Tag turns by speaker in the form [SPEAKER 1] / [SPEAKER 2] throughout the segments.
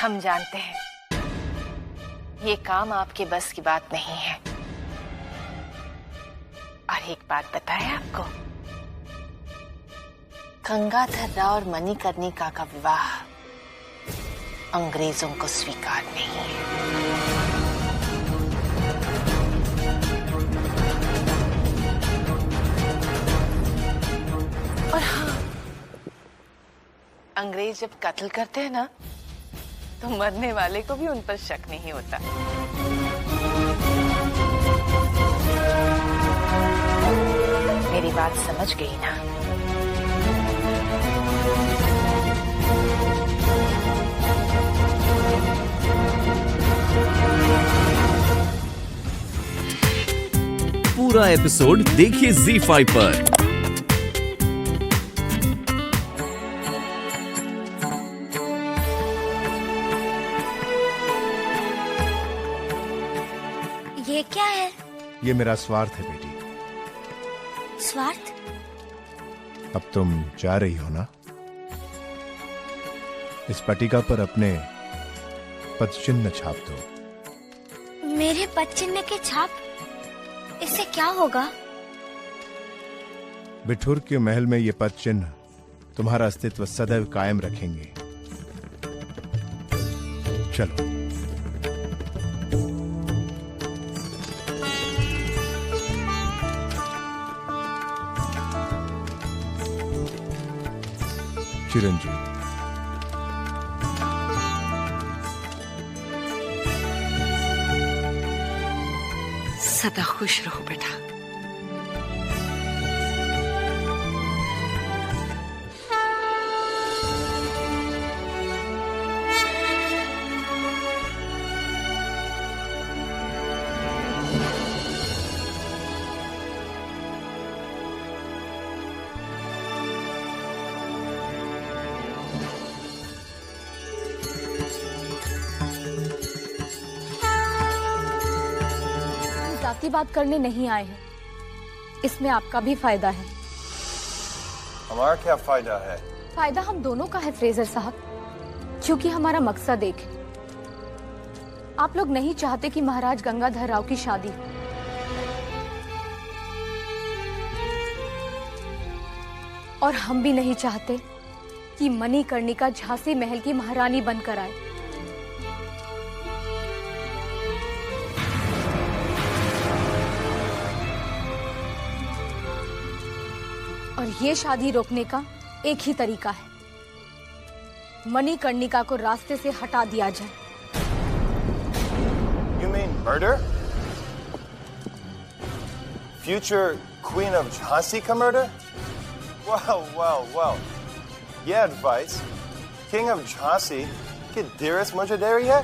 [SPEAKER 1] हम जानते हैं ये काम आपके बस की बात नहीं है। और एक बात बताएं आपको, गंगाधर राव और मणिकर्णिका का विवाह अंग्रेजों को स्वीकार नहीं है। और हाँ, अंग्रेज जब कत्ल करते हैं ना, तो मरने वाले को भी उन पर शक नहीं होता। मेरी बात समझ गई ना?
[SPEAKER 2] पूरा एपिसोड देखिए ZEE5 पर।
[SPEAKER 3] ये क्या है?
[SPEAKER 4] ये मेरा स्वार्थ है बेटी।
[SPEAKER 3] स्वार्थ?
[SPEAKER 4] अब तुम जा रही हो ना? इस पट्टिका पर अपने पदचिन्ह छाप दो।
[SPEAKER 3] मेरे पदचिन्ह के छाप? इससे क्या होगा?
[SPEAKER 4] बिठूर के महल में ये पदचिन्ह तुम्हारा अस्तित्व सदैव कायम रखेंगे। चलो। चिरंजीव।
[SPEAKER 1] सदा खुश रहो बेटा।
[SPEAKER 5] जाति बात करने नहीं आए हैं, इसमें आपका भी फायदा है।
[SPEAKER 6] हमारा क्या फायदा है?
[SPEAKER 5] फायदा हम दोनों का है फ्रेजर साहब, क्योंकि हमारा मकसद एक है। आप लोग नहीं चाहते कि महाराज गंगाधर राव की शादी हो, और हम भी नहीं चाहते कि मणिकर्णिका झांसी महल की महारानी बनकर आए। और ये शादी रोकने का एक ही तरीका है, मणिकर्णिका को रास्ते से हटा दिया जाए।
[SPEAKER 6] You mean murder? Future Queen of Jhansi ka murder? Well. ये advice King of Jhansi के dearest मुझे दे रही है?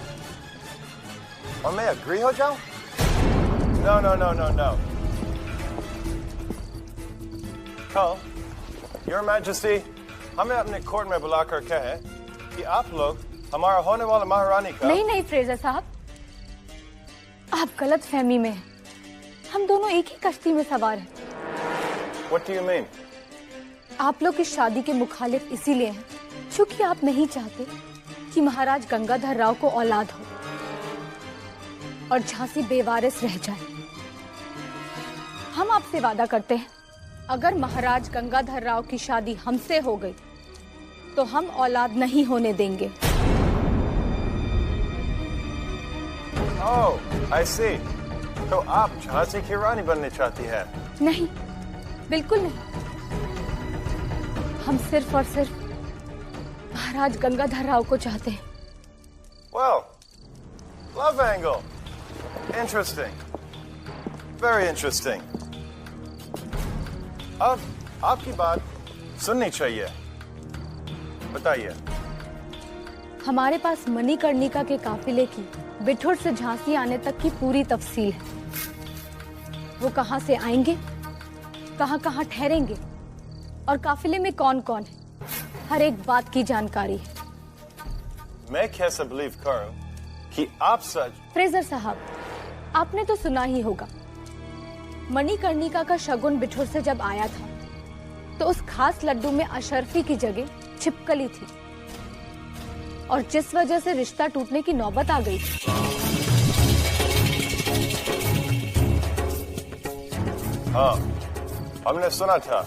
[SPEAKER 6] और मैं agree हो जाऊं? No. कल, Your Majesty, हमें अपने कोर्ट में बुलाकर कहे कि आप लोग हमारा होने वाला महारानी का...
[SPEAKER 5] नहीं फ्रेजर साहब, आप गलत फहमी में हैं। हम दोनों एक ही कश्ती में सवार हैं।
[SPEAKER 6] What do you mean?
[SPEAKER 5] आप लोग इस शादी के मुखालिफ इसीलिए हैं क्योंकि आप नहीं चाहते कि महाराज गंगाधर राव को औलाद हो और झांसी बेवारिस रह जाए। हम आपसे वादा करते हैं, अगर महाराज गंगाधर राव की शादी हमसे हो गई तो हम औलाद नहीं होने देंगे।
[SPEAKER 6] Oh, I see. तो आप झांसी की रानी बनना चाहती हैं?
[SPEAKER 5] नहीं, बिल्कुल नहीं। हम सिर्फ और सिर्फ महाराज गंगाधर राव को चाहते हैं।
[SPEAKER 6] Well, love angle. Interesting. Very interesting. अब आपकी बात सुननी चाहिए। बताइए।
[SPEAKER 5] हमारे पास मणिकर्णिका के काफिले की बिठूर से झांसी आने तक की पूरी तफसील है। वो कहाँ से आएंगे, कहाँ ठहरेंगे और काफिले में कौन कौन है, हर एक बात की जानकारी है।
[SPEAKER 6] मैं कैसे बिलीव करूं कि आप सच...
[SPEAKER 5] फ्रेजर साहब, आपने तो सुना ही होगा, मणिकर्णिका का शगुन बिठूर से जब आया था तो उस खास लड्डू में अशर्फी की जगह छिपकली थी। और जिस वजह से रिश्ता टूटने की नौबत आ गई।
[SPEAKER 6] हाँ, हमने सुना था।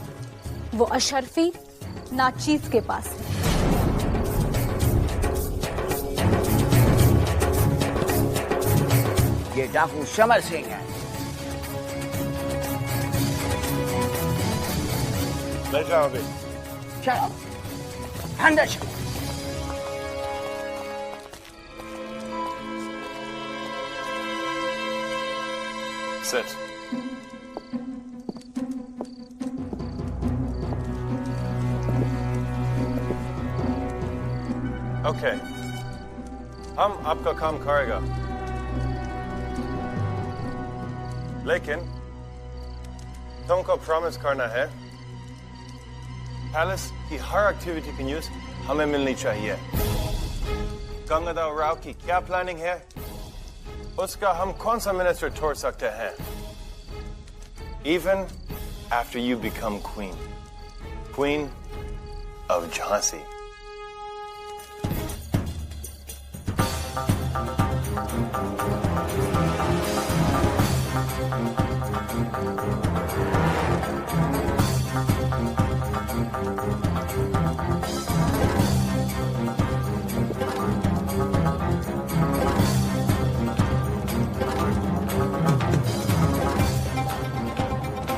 [SPEAKER 5] वो अशरफी नाचीज के पास है।
[SPEAKER 7] ये डाकू समर सिंह है।
[SPEAKER 6] ले जाओ अभी।
[SPEAKER 7] चलो अंदर चलो।
[SPEAKER 6] Sit. Okay. हम आपका काम करेगा, लेकिन तुमको प्रॉमिस करना है पैलेस की हर एक्टिविटी की न्यूज हमें मिलनी चाहिए। गंगाधर राव की क्या प्लानिंग है, उसका हम कौन सा मिनिस्टर छोड़ सकते हैं, even after you become queen of Jhansi.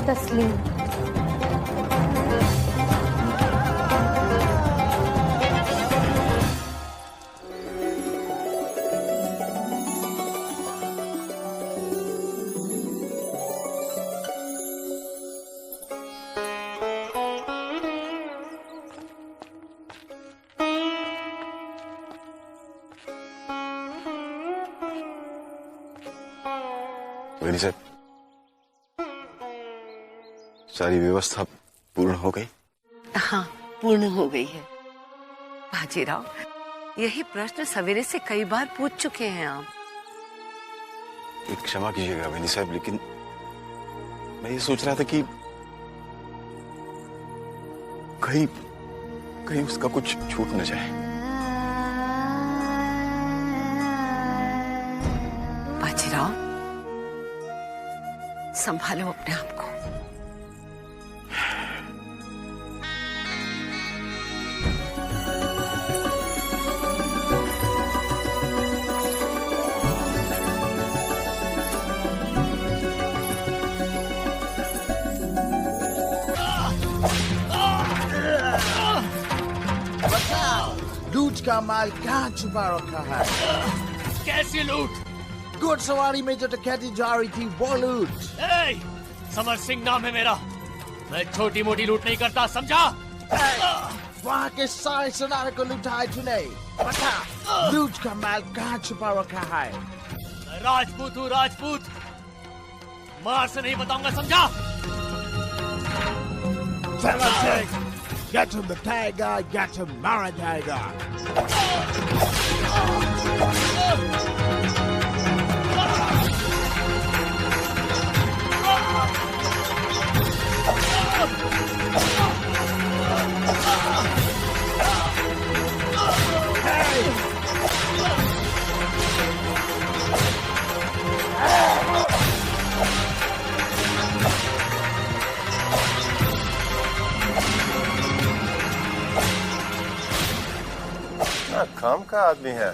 [SPEAKER 5] तस्लीम।
[SPEAKER 8] वैनी साहब, सारी व्यवस्था पूर्ण हो गई?
[SPEAKER 9] हाँ, पूर्ण हो गई है। बाजीराव, यही प्रश्न सवेरे से कई बार पूछ चुके हैं आप।
[SPEAKER 8] एक क्षमा कीजिएगा वैनी साहब, लेकिन मैं ये सोच रहा था कि कहीं उसका कुछ छूट न जाए।
[SPEAKER 9] बाजीराव, संभालो अपने आप को।
[SPEAKER 10] लूट का माल कहाँ छुपा रखा है?
[SPEAKER 11] कैसी लूट?
[SPEAKER 10] घुड़सवारी में जो डकैती जा रही थी वो लूट।
[SPEAKER 11] समर सिंह नाम है मेरा, मैं छोटी मोटी लूट नहीं करता, समझा?
[SPEAKER 10] वहाँ के सारे सोनार को लुटा है तूने। बता, लूट का माल कहाँ छुपा रखा है?
[SPEAKER 11] मैं राजपूत हूँ, राजपूत। मार से नहीं बताऊंगा, समझा?
[SPEAKER 10] Get him बताएगा, get him मारा जाएगा।
[SPEAKER 6] काम का आदमी है।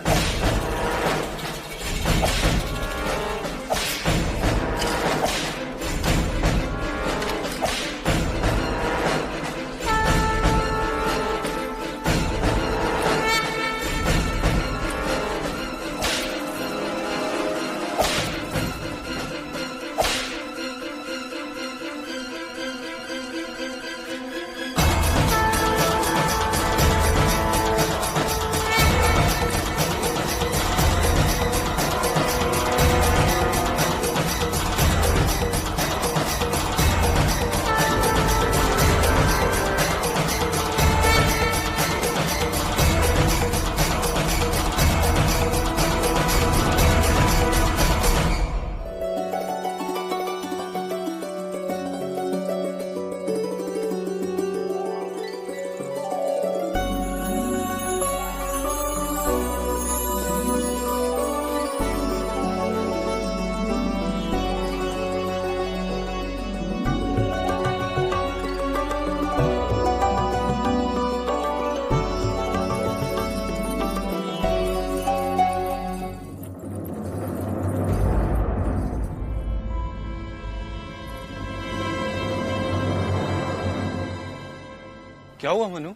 [SPEAKER 8] क्या हुआ मनु?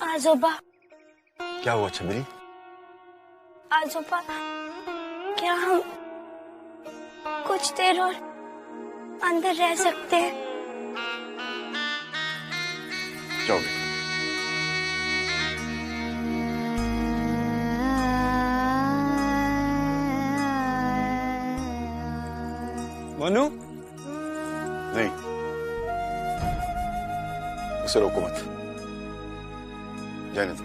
[SPEAKER 3] आजोबा,
[SPEAKER 8] क्या हुआ छबीली?
[SPEAKER 3] आजोबा, क्या हम कुछ देर और अंदर रह सकते हैं?
[SPEAKER 8] जाओ बेटा। मनु? नहीं, उसे रोको मत, जाने दो।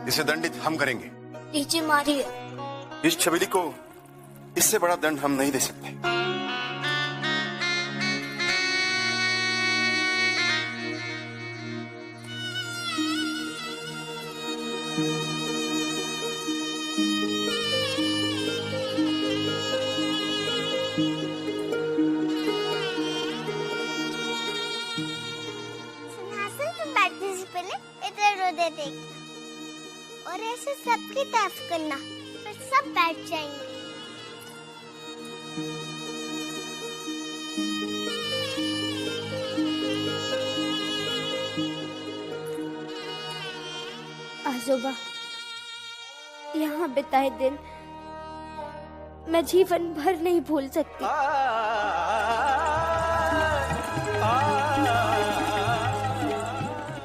[SPEAKER 8] इसे दंडित हम करेंगे।
[SPEAKER 3] नीचे मारिए।
[SPEAKER 8] इस छबीली को इससे बड़ा दंड हम नहीं दे सकते।
[SPEAKER 3] सिंहासन पर बैठने से पहले इधर उधर देखना और ऐसे सबकी तारीफ करना, फिर सब बैठ जाएंगे। आजोबा, यहाँ बिताए दिन मैं जीवन भर नहीं भूल सकती।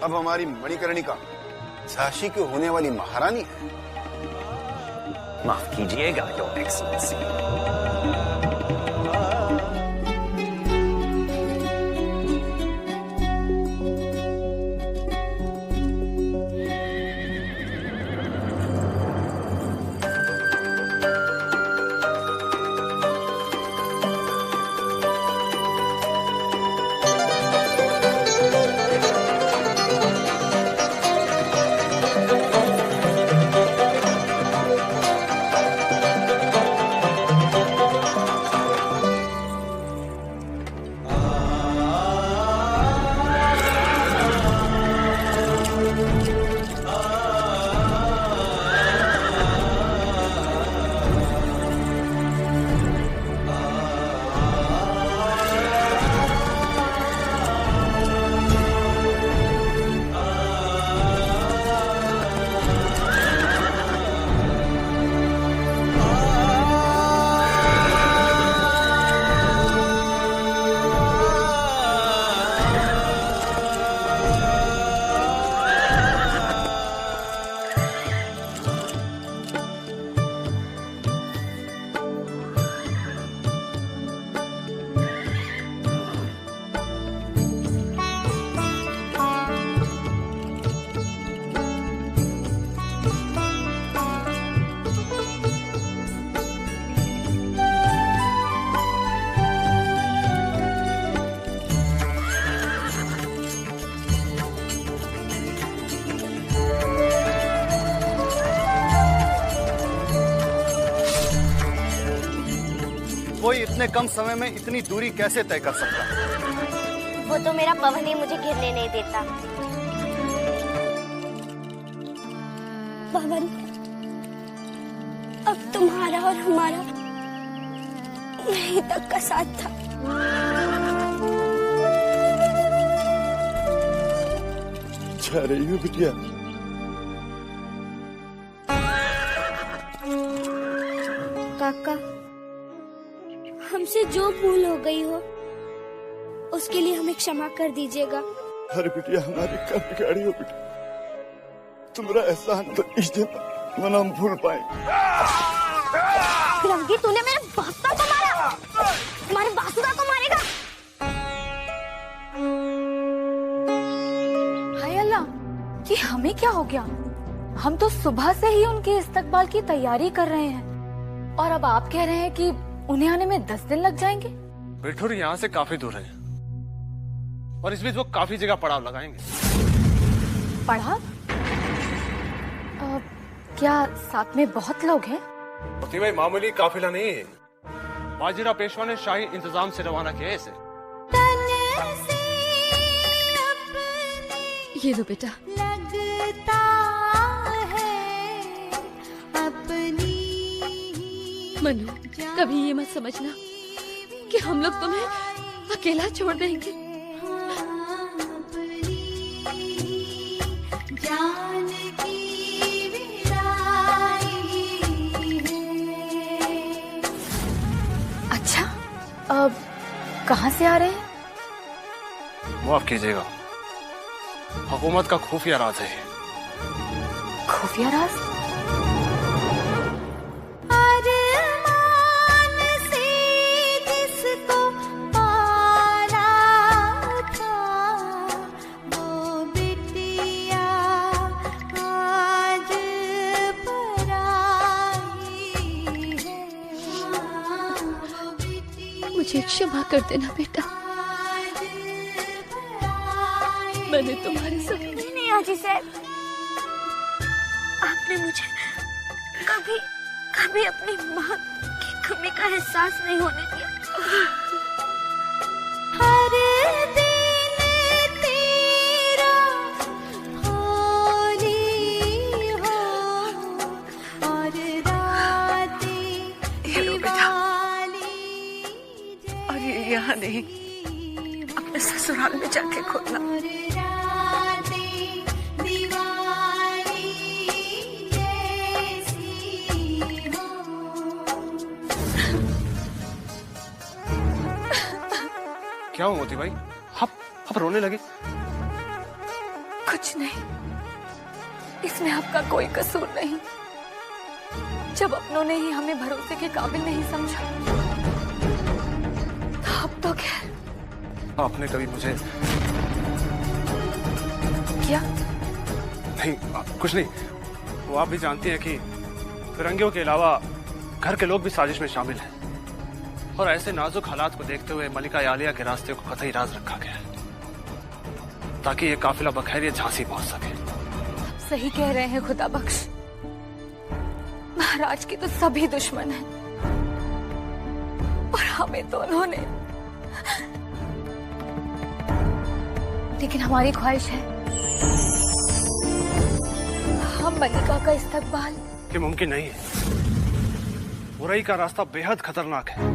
[SPEAKER 8] अब हमारी मणिकर्णिका झांसी की होने वाली महारानी है।
[SPEAKER 11] माफ कीजिएगा योर एक्सीलेंसी।
[SPEAKER 12] कोई इतने कम समय में इतनी दूरी कैसे तय कर सकता है?
[SPEAKER 3] वो तो मेरा पवन ही मुझे गिरने नहीं देता। पवन, अब तुम्हारा और हमारा यहीं तक का साथ था।
[SPEAKER 8] जा रही हो बिटिया?
[SPEAKER 3] काका, हमसे जो भूल हो गई हो उसके लिए हमें क्षमा कर दीजिएगा।
[SPEAKER 8] अरे बिटिया, हमारी कब बिगाड़ी हो बेटा? तुम्हारा एहसान तो इस दिन मन हम भूल पाएंगे।
[SPEAKER 3] रंगी, तूने मेरे बासुदा को मारा, तुम्हारे बासुदा को मारेगा।
[SPEAKER 5] हाय अल्लाह, ये हमें क्या हो गया? हम तो सुबह से ही उनके इस्तकबाल की तैयारी कर रहे हैं और अब आप कह रहे हैं कि उन्हें आने में 10 दिन लग जाएंगे।
[SPEAKER 11] बिठूर यहाँ से काफी दूर है और इस बीच वो काफी जगह पड़ाव लगाएंगे।
[SPEAKER 5] पड़ाव? क्या साथ में बहुत लोग हैं?
[SPEAKER 11] मोती भाई, मामूली काफिला नहीं है। बाजीराव पेशवा ने शाही इंतजाम से रवाना किया है इसे।
[SPEAKER 5] ये लो बेटा।
[SPEAKER 3] लगता है अपनी
[SPEAKER 5] मनु, कभी ये मत समझना कि हम लोग तुम्हें अकेला छोड़ देंगे।
[SPEAKER 3] जान की विदाई है।
[SPEAKER 5] अच्छा, अब कहाँ से आ रहे हैं?
[SPEAKER 11] माफ कीजिएगा, हुकूमत का खुफिया राज है।
[SPEAKER 5] खुफिया राज?
[SPEAKER 3] अरमान से जिसको पाला था वो बिटिया आज पराई है।
[SPEAKER 5] मुझे क्षमा कर देना बेटा, मैंने तुम्हारे साथ।
[SPEAKER 3] नहीं हाजी साहब, आपने मुझे कभी कभी अपनी माँ की कमी का एहसास नहीं होने दिया। हर दिन तेरा होली हो और रातें दिवाली।
[SPEAKER 9] और ये यहाँ नहीं, अपने ससुराल में जाके खोलना।
[SPEAKER 11] क्या हो मोती भाई, आप रोने लगे?
[SPEAKER 5] कुछ नहीं, इसमें आपका कोई कसूर नहीं। जब अपनों ने ही हमें भरोसे के काबिल नहीं समझा, तो अब तो खैर।
[SPEAKER 11] आपने कभी मुझे
[SPEAKER 5] क्या?
[SPEAKER 11] नहीं, कुछ नहीं। वो आप भी जानती हैं कि फिरंगियों के अलावा घर के लोग भी साजिश में शामिल हैं और ऐसे नाजुक हालात को देखते हुए मलिका आलिया के रास्ते को कतई राज रखा गया है ताकि ये काफिला बखैरियत झांसी पहुंच सके।
[SPEAKER 5] सही कह रहे हैं खुदा बख्श, महाराज के तो सभी दुश्मन हैं और हमें तो उन्होंने। लेकिन हमारी ख्वाहिश है हम मलिका का इस्तकबाल।
[SPEAKER 11] ये मुमकिन नहीं है, बुराई का रास्ता बेहद खतरनाक है।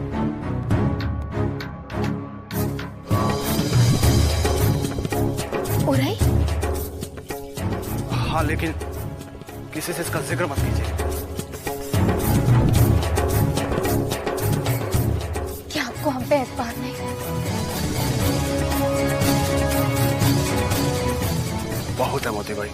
[SPEAKER 5] बुराई?
[SPEAKER 11] हाँ, लेकिन किसी से इसका जिक्र मत कीजिए।
[SPEAKER 5] क्या आपको हम पे एतबार नहीं?
[SPEAKER 11] बहुत है मोती भाई।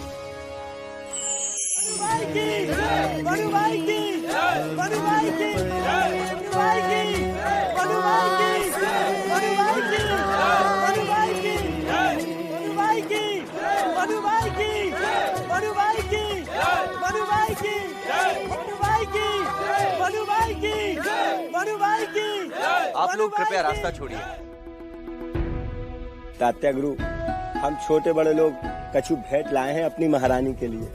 [SPEAKER 13] आप लोग कृपया रास्ता छोड़िए। तात्या गुरु, हम छोटे बड़े लोग कछु भेंट लाए हैं अपनी महारानी के लिए।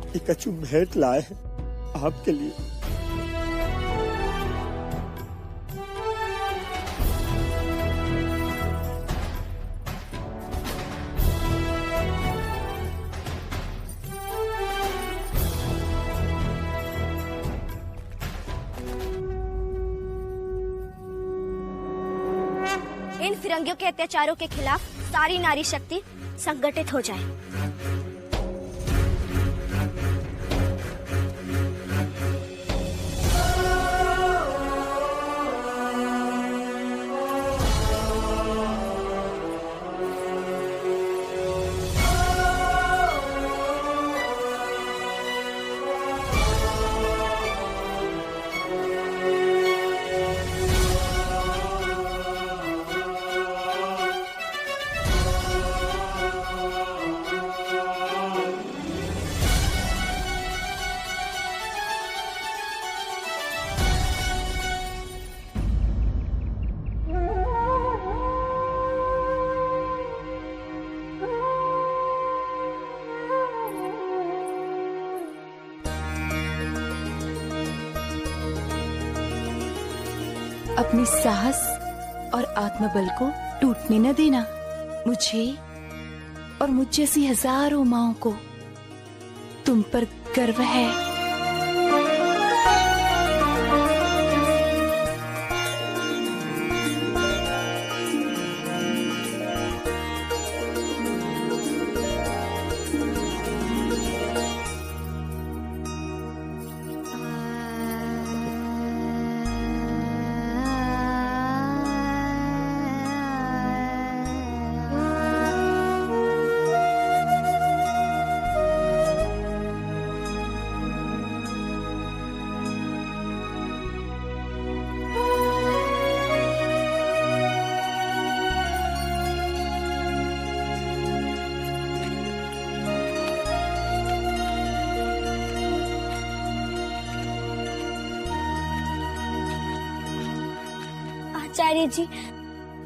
[SPEAKER 13] ये कछु भेंट लाए हैं आपके लिए।
[SPEAKER 3] इन फिरंगियों के अत्याचारों के खिलाफ सारी नारी शक्ति संगठित हो जाए।
[SPEAKER 14] अपनी साहस और आत्मबल को टूटने न देना। मुझे और मुझ जैसी हजारों माँओं को तुम पर गर्व है।
[SPEAKER 3] आचार्य जी,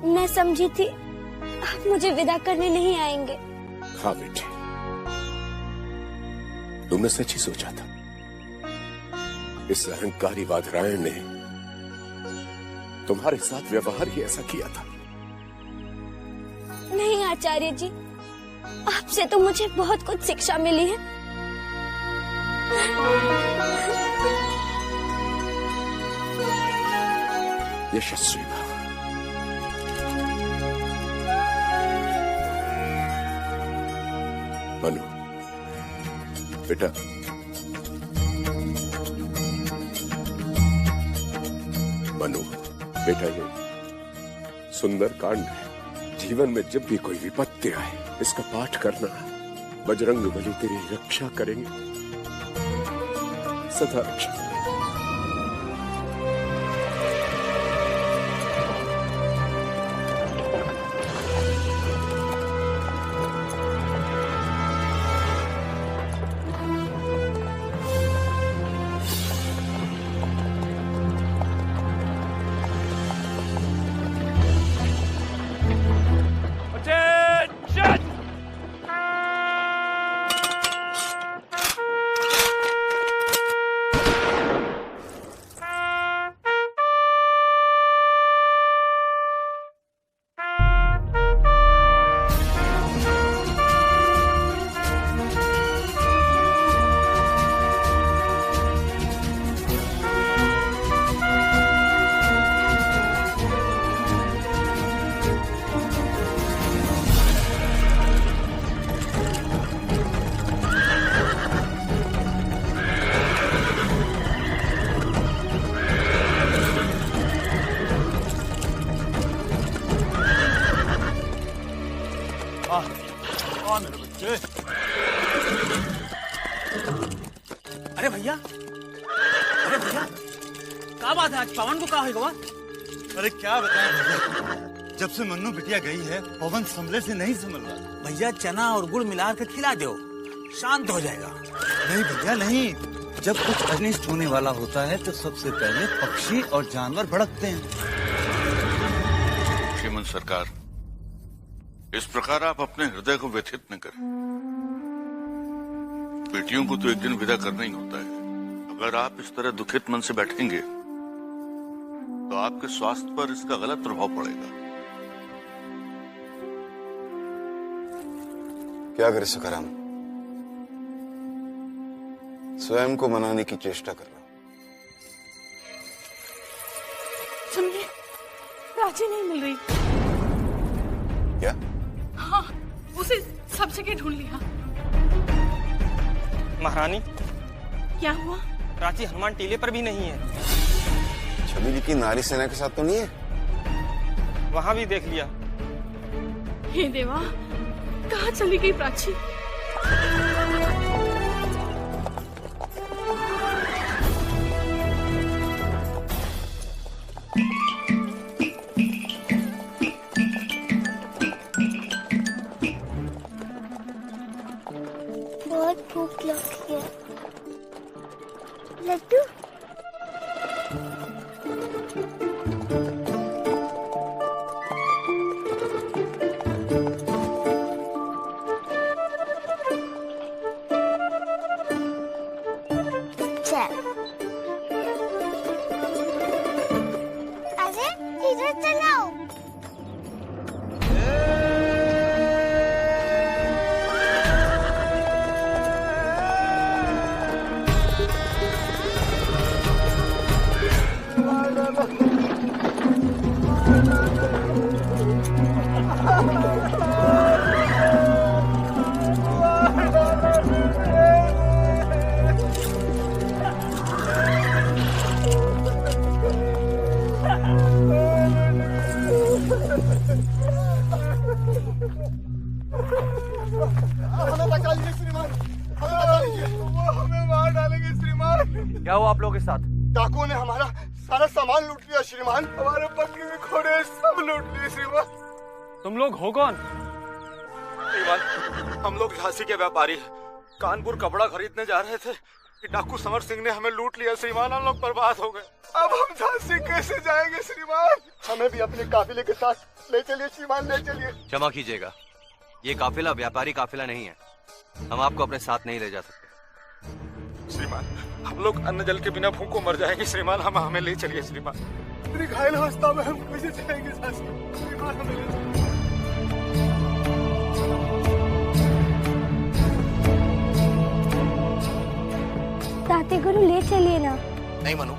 [SPEAKER 3] मैं समझी थी आप मुझे विदा करने नहीं आएंगे।
[SPEAKER 15] हाँ बेटे, तुमने सच ही सोचा था। इस अहंकारी वादरायण ने तुम्हारे साथ व्यवहार ही ऐसा किया था।
[SPEAKER 3] नहीं आचार्य जी, आपसे तो मुझे बहुत कुछ शिक्षा मिली है।
[SPEAKER 15] यशस्वी भव। मनु बेटा, मनु बेटा, ये सुंदर कांड है। जीवन में जब भी कोई विपत्ति आए इसका पाठ करना। बजरंग बली तेरी रक्षा करेंगे, सदा रक्षा करेंगे।
[SPEAKER 7] अरे भैया, क्या बात है? आज पवन को कहा है?
[SPEAKER 12] अरे क्या बताएं भैया, जब से मन्नू बिटिया गई है पवन संभले से नहीं संभल रहा।
[SPEAKER 7] भैया चना और गुड़ मिला कर खिला दो, शांत हो जाएगा।
[SPEAKER 12] नहीं भैया नहीं, जब कुछ अनिष्ट होने वाला होता है तो सबसे पहले पक्षी और जानवर भड़कते हैं।
[SPEAKER 16] श्रीमंत सरकार, इस प्रकार आप अपने हृदय को व्यथित न करें। बेटियों को तो एक दिन विदा करना ही होता है। अगर आप इस तरह दुखित मन से बैठेंगे तो आपके स्वास्थ्य पर इसका गलत प्रभाव पड़ेगा।
[SPEAKER 17] क्या कर सकाराम, स्वयं को मनाने की चेष्टा कर रहा हूं।
[SPEAKER 1] सुनिए, प्राची नहीं मिल रही।
[SPEAKER 17] क्या?
[SPEAKER 1] हाँ, उसे सब जगह ढूंढ लिया।
[SPEAKER 18] महारानी,
[SPEAKER 1] क्या हुआ?
[SPEAKER 18] प्राची हनुमान टीले पर भी नहीं है।
[SPEAKER 17] छवि जी की नारी सेना के साथ तो नहीं है?
[SPEAKER 18] वहां भी देख लिया।
[SPEAKER 1] हे देवा, कहाँ चली गई प्राची?
[SPEAKER 3] बहुत भूख लगी है। लड्डू? अरे इधर चलाओ।
[SPEAKER 8] हमें बचा लीजिए श्रीमान, हमें बचा लीजिए। वो हमें मार डालेंगे श्रीमान।
[SPEAKER 18] क्या हुआ आप लोगों के साथ?
[SPEAKER 8] डाकुओं ने हमारा सारा सामान लूट लिया श्रीमान। हमारे बकरी के घोड़े सब लूट लिए श्रीमान।
[SPEAKER 18] तुम लोग हो कौन?
[SPEAKER 19] श्रीमान, हम लोग झांसी के व्यापारी कानपुर कपड़ा खरीदने जा रहे थे कि डाकू समर सिंह ने हमें लूट लिया श्रीमान। हम लोग बर्बाद हो गए। अब हम झांसी कैसे जाएंगे श्रीमान? हमें भी अपने काफिले के साथ ले चलिए श्रीमान, ले चलिए।
[SPEAKER 20] क्षमा कीजिएगा, ये काफिला व्यापारी काफिला नहीं है। हम आपको अपने साथ नहीं ले जा सकते।
[SPEAKER 19] श्रीमान, हम लोग अन्न जल के बिना भूखों मर जाएंगे श्रीमान। हमें ले चलिए श्रीमान।
[SPEAKER 8] मेरी घायल अवस्था में हम कैसे जाएंगे झांसी? श्रीमान हमें ले चलिए।
[SPEAKER 3] ताते गुरु ले चलिए ना।
[SPEAKER 20] नहीं मनु,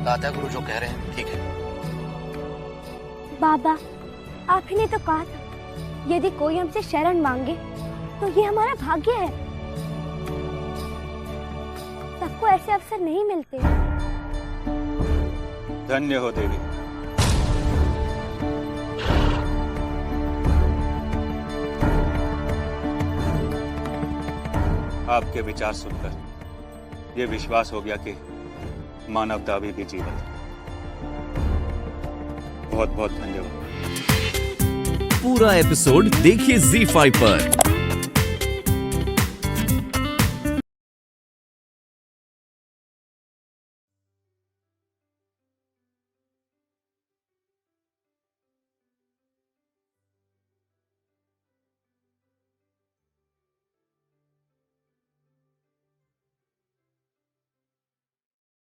[SPEAKER 20] दाता गुरु जो कह रहे हैं ठीक है।
[SPEAKER 3] बाबा, आप ही ने तो कहा था यदि कोई हमसे शरण मांगे तो ये हमारा भाग्य है। सबको ऐसे अवसर नहीं मिलते।
[SPEAKER 12] धन्य हो देवी। आपके विचार सुनकर ये विश्वास हो गया कि मानवता अभी भी जीवित है। बहुत बहुत धन्यवाद।
[SPEAKER 2] पूरा एपिसोड देखिए ZEE5 पर।